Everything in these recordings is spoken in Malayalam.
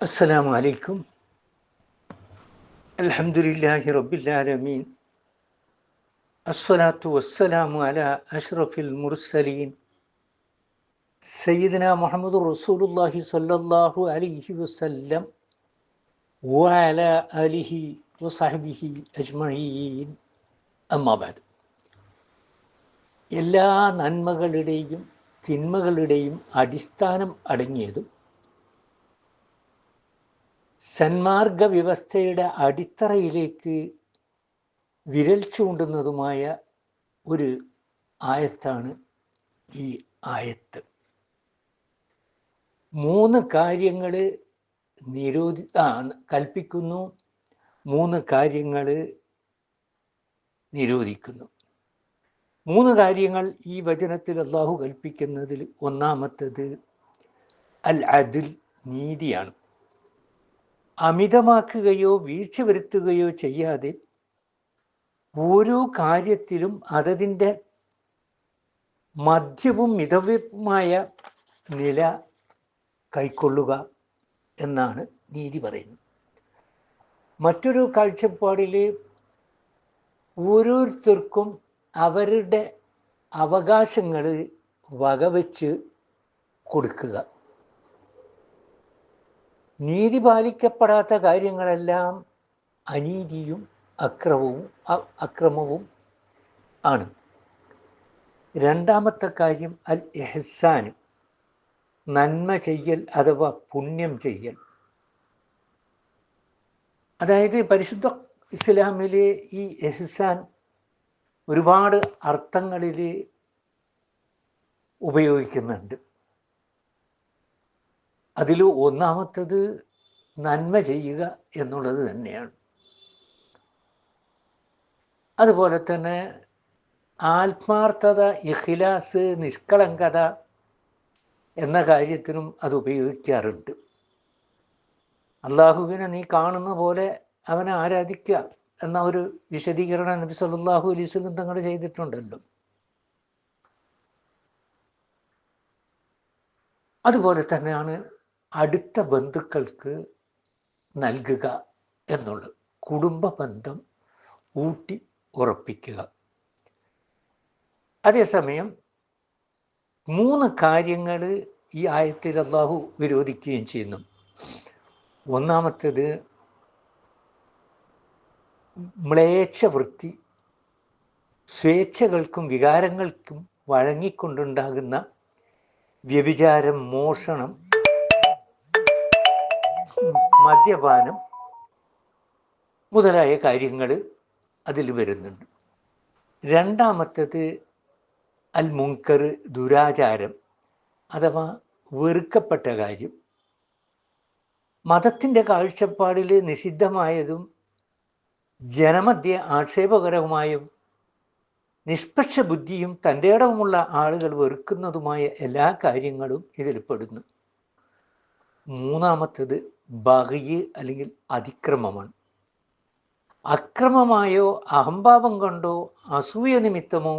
السلام عليكم. الحمد لله رب العالمين. الصلاة والسلام على أشرف المرسلين سيدنا محمد رسول الله صلى الله عليه وسلم وعلى آله وصحبه أجمعين. أما بعد. എല്ലാ നന്മകളുടെയും തിന്മകളുടെയും അടിസ്ഥാനം അടങ്ങിയതും സന്മാർഗ വ്യവസ്ഥയുടെ അടിത്തറയിലേക്ക് വിരൽ ചൂണ്ടുന്നതുമായ ഒരു ആയത്താണ് ഈ ആയത്ത്. 3 കാര്യങ്ങൾ കൽപ്പിക്കുന്നു, 3 കാര്യങ്ങൾ നിരോധിക്കുന്നു. 3 കാര്യങ്ങൾ ഈ വചനത്തിൽ അല്ലാഹു കൽപ്പിക്കുന്നതിൽ ഒന്നാമത്തേത് അൽ അദ്ൽ, നീതിയാണ്. അമിതമാക്കുകയോ വീഴ്ച വരുത്തുകയോ ചെയ്യാതെ ഓരോ കാര്യത്തിലും അതതിൻ്റെ മധ്യവും മിതവുമായ നില കൈക്കൊള്ളുക എന്നാണ് നീതി പറയുന്നത്. മറ്റൊരു കാഴ്ചപ്പാടിൽ ഓരോരുത്തർക്കും അവരുടെ അവകാശങ്ങൾ വകവെച്ച് കൊടുക്കുക. നീതി പാലിക്കപ്പെടാത്ത കാര്യങ്ങളെല്ലാം അനീതിയും അക്രമവും ആണ്. രണ്ടാമത്തെ കാര്യം അൽ ഇഹ്സാൻ, നന്മ ചെയ്യൽ അഥവാ പുണ്യം ചെയ്യൽ. അതായത് പരിശുദ്ധ ഇസ്ലാമിലെ ഈ ഇഹ്സാൻ ഒരുപാട് അർത്ഥങ്ങളിൽ ഉപയോഗിക്കുന്നുണ്ട്. അതിൽ ഒന്നാമത്തത് നന്മ ചെയ്യുക എന്നുള്ളത് തന്നെയാണ്. അതുപോലെ തന്നെ ആത്മാർത്ഥത, ഇഖ്ലാസ്, നിഷ്കളങ്കത എന്ന കാര്യത്തിനും അത് ഉപയോഗിക്കാറുണ്ട്. അള്ളാഹുവിനെ നീ കാണുന്ന പോലെ അവനെ ആരാധിക്കുക എന്ന ഒരു വിശദീകരണം നബി സല്ലല്ലാഹു അലൈഹി വസല്ലം തങ്ങൾ ചെയ്തിട്ടുണ്ടല്ലോ. അതുപോലെ തന്നെയാണ് അടുത്ത ബന്ധുക്കൾക്ക് നൽകുക എന്നുള്ളത്. കുടുംബ ബന്ധം ഊട്ടി ഉറപ്പിക്കുക. അതേസമയം 3 കാര്യങ്ങൾ ഈ ആയത്തിൽ അല്ലാഹു വിരോധിക്കുകയും ചെയ്യുന്നു. ഒന്നാമത്തേത് മ്ലേച്ഛവൃത്തി, സ്വേച്ഛകൾക്കും വികാരങ്ങൾക്കും വഴങ്ങിക്കൊണ്ടുണ്ടാകുന്ന വ്യഭിചാരം, മോഷണം, മദ്യപാനം മുതലായ കാര്യങ്ങൾ അതിൽ വരുന്നുണ്ട്. രണ്ടാമത്തേത് അൽ മുങ്കർ, ദുരാചാരം അഥവാ വെറുക്കപ്പെട്ട കാര്യം. മതത്തിൻ്റെ കാഴ്ചപ്പാടിൽ നിഷിദ്ധമായതും ജനമധ്യേ ആക്ഷേപകരവുമായും നിഷ്പക്ഷ ബുദ്ധിയും തൻ്റെ ഇടവുമുള്ള ആളുകൾ വെറുക്കുന്നതുമായ എല്ലാ കാര്യങ്ങളും ഇതിൽ പെടുന്നു. മൂന്നാമത്തേത് ബഗ്യ് അല്ലെങ്കിൽ അതിക്രമമാണ്. അക്രമമായോ അഹംഭാവം കൊണ്ടോ അസൂയ നിമിത്തമോ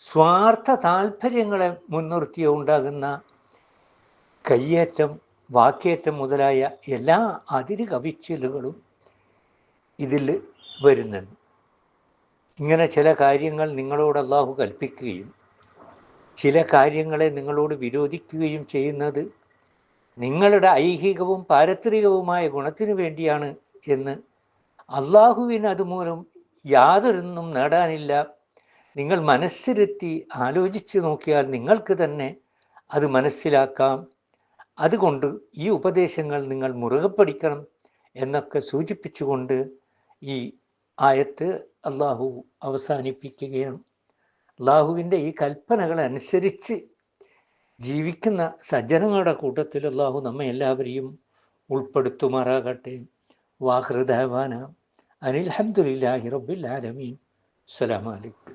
സ്വാർത്ഥ താല്പര്യങ്ങളെ മുൻനിർത്തിയോ ഉണ്ടാകുന്ന കയ്യേറ്റം, വാക്കേറ്റം മുതലായ എല്ലാ അതിര് കവിച്ചിലുകളും ഇതിൽ വരുന്നുണ്ട്. ഇങ്ങനെ ചില കാര്യങ്ങൾ നിങ്ങളോട് അല്ലാഹു കൽപ്പിക്കുകയും ചില കാര്യങ്ങളെ നിങ്ങളോട് വിരോധിക്കുകയും ചെയ്യുന്നത് നിങ്ങളുടെ ഐഹികവും പാരത്രികവുമായ ഗുണത്തിനു വേണ്ടിയാണ് എന്ന് അള്ളാഹുവിന് അതുമൂലം യാതൊരൊന്നും നേടാനില്ല. നിങ്ങൾ മനസ്സിരുത്തി ആലോചിച്ച് നോക്കിയാൽ നിങ്ങൾക്ക് തന്നെ അത് മനസ്സിലാക്കാം. അതുകൊണ്ട് ഈ ഉപദേശങ്ങൾ നിങ്ങൾ മുറുകെ പിടിക്കണം എന്നൊക്കെ സൂചിപ്പിച്ചുകൊണ്ട് ഈ ആയത്ത് അള്ളാഹു അവസാനിപ്പിക്കുകയാണ്. അള്ളാഹുവിൻ്റെ ഈ കൽപ്പനകൾ അനുസരിച്ച് ജീവിക്കുന്ന സജ്ജനങ്ങളുടെ കൂട്ടത്തിൽ അള്ളാഹു നമ്മെ എല്ലാവരെയും ഉൾപ്പെടുത്തുമാറാകട്ടെ. വാഖിറു ദഅവാന അനിൽ ഹംദുലില്ലാഹി റബ്ബിൽ ആലമീൻ. അസ്സലാമു അലൈക്കും.